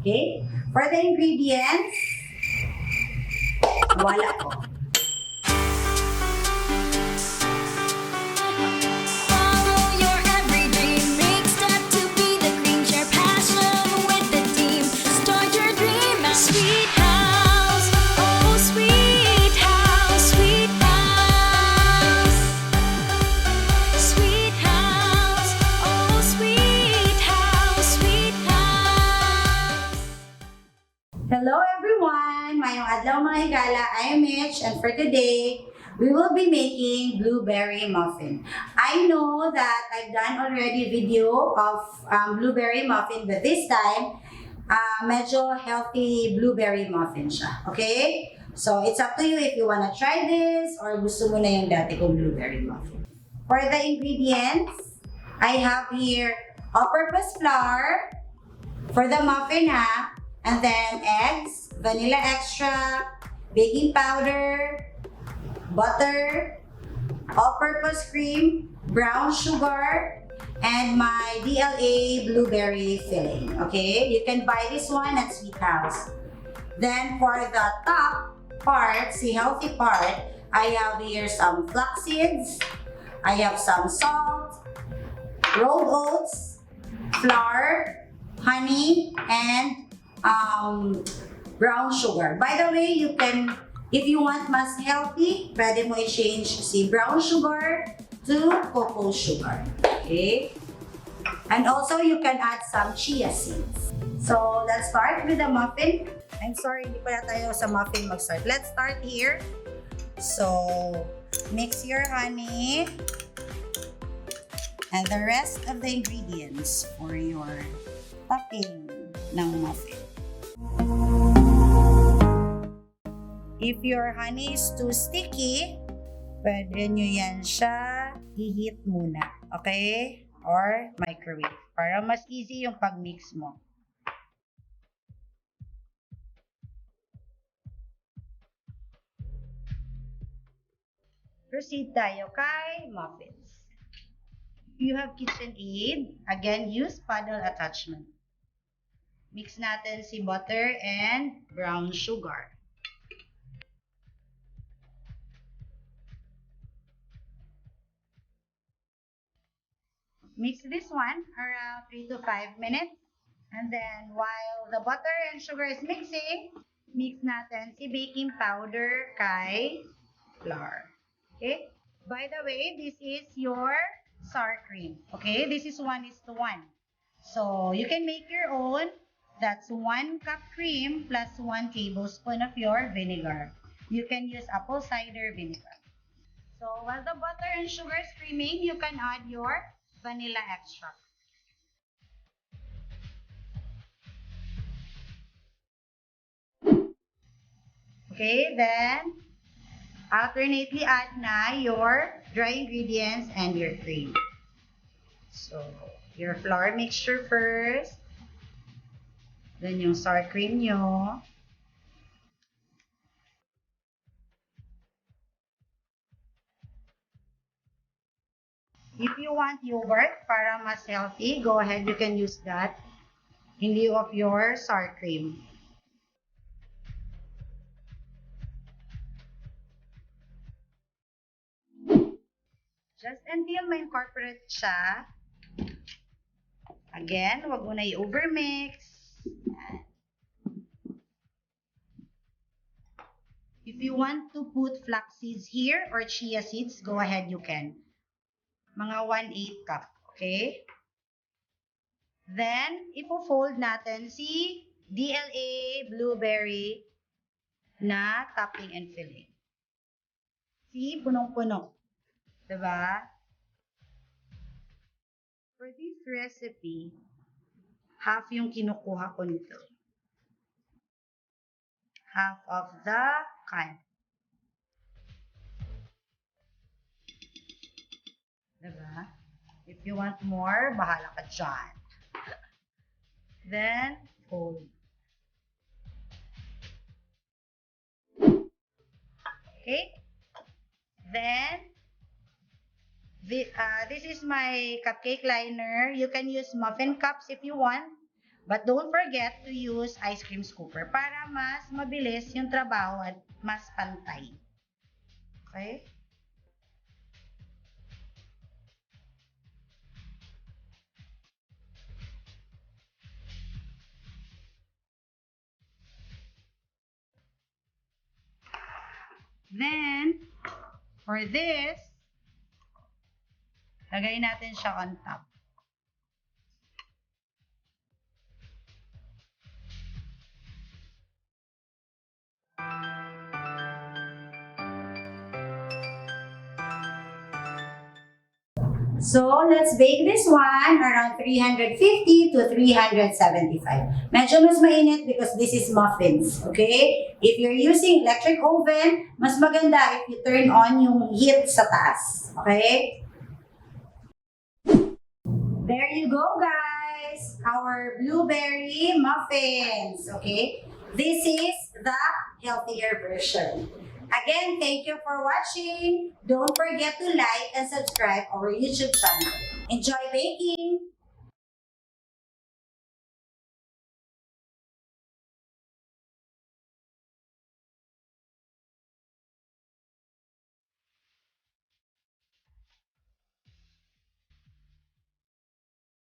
Okay? For the ingredients, wala ko. Follow your every dream. Make step to be the cream. Share passion with the team. Start your dream at Sweet House. Oh, Sweet House, Sweet House. Sweet House. Oh, Sweet House, Sweet House. Hello everyone! Mayong adlaw mga higala, I am Mich, and for today, we will be making blueberry muffin. I know that I've done already video of blueberry muffin, but this time, medyo healthy blueberry muffin siya. Okay? So, it's up to you if you wanna try this or gusto mo na yung dati kong blueberry muffin. For the ingredients, I have here all-purpose flour for the muffin and then eggs, vanilla extract, baking powder, butter, all-purpose cream, brown sugar, and my DLA blueberry filling. Okay, you can buy this one at Sweet House. Then for the top part, the healthy part, I have here some flax seeds, I have some salt, rolled oats, flour, honey, and brown sugar. By the way, you can, if you want mas healthy, pwede mo i-change si brown sugar to cocoa sugar. Okay? And also, you can add some chia seeds. So, let's start with the muffin. I'm sorry, hindi pala tayo sa muffin mag-start. Let's start here. So, mix your honey and the rest of the ingredients for your topping ng muffin. If your honey is too sticky, pwede nyo yan siya i-heat muna. Okay? Or microwave. Para mas easy yung pag-mix mo. Proceed tayo kay muffins. If you have KitchenAid, again, use paddle attachment. Mix natin si butter and brown sugar. Mix this one around 3 to 5 minutes. And then while the butter and sugar is mixing, mix natin si baking powder kay flour. Okay? By the way, this is your sour cream. Okay? This is 1:1. So you can make your own. That's 1 cup cream plus 1 tablespoon of your vinegar. You can use apple cider vinegar. So while the butter and sugar is creaming, you can add your vanilla extract. Okay, then alternately add na your dry ingredients and your cream. So, your flour mixture first. Then yung sour cream nyo. If you want yogurt para mas healthy, go ahead, you can use that in lieu of your sour cream. Just until ma-incorporate siya. Again, wag mo na i-overmix. If you want to put flax seeds here or chia seeds, go ahead, you can. Mga 1/8 cup, okay? Then, ipo-fold natin si DLA blueberry na topping and filling. See, punong-puno. Diba? For this recipe, half yung kinukuha ko nito. Half of the can. Diba? If you want more, bahala ka dyan. Then, fold. Okay? Then, this is my cupcake liner. You can use muffin cups if you want. But don't forget to use ice cream scooper para mas mabilis yung trabaho at mas pantay. Okay? Then, for this, lagay natin siya on top. So, let's bake this one around 350 to 375. Medyo mas mainit because this is muffins, okay? If you're using electric oven, mas maganda if you turn on yung heat sa taas, okay? There you go, guys! Our blueberry muffins, okay? This is the healthier version. Again, thank you for watching. Don't forget to like and subscribe our YouTube channel. Enjoy baking!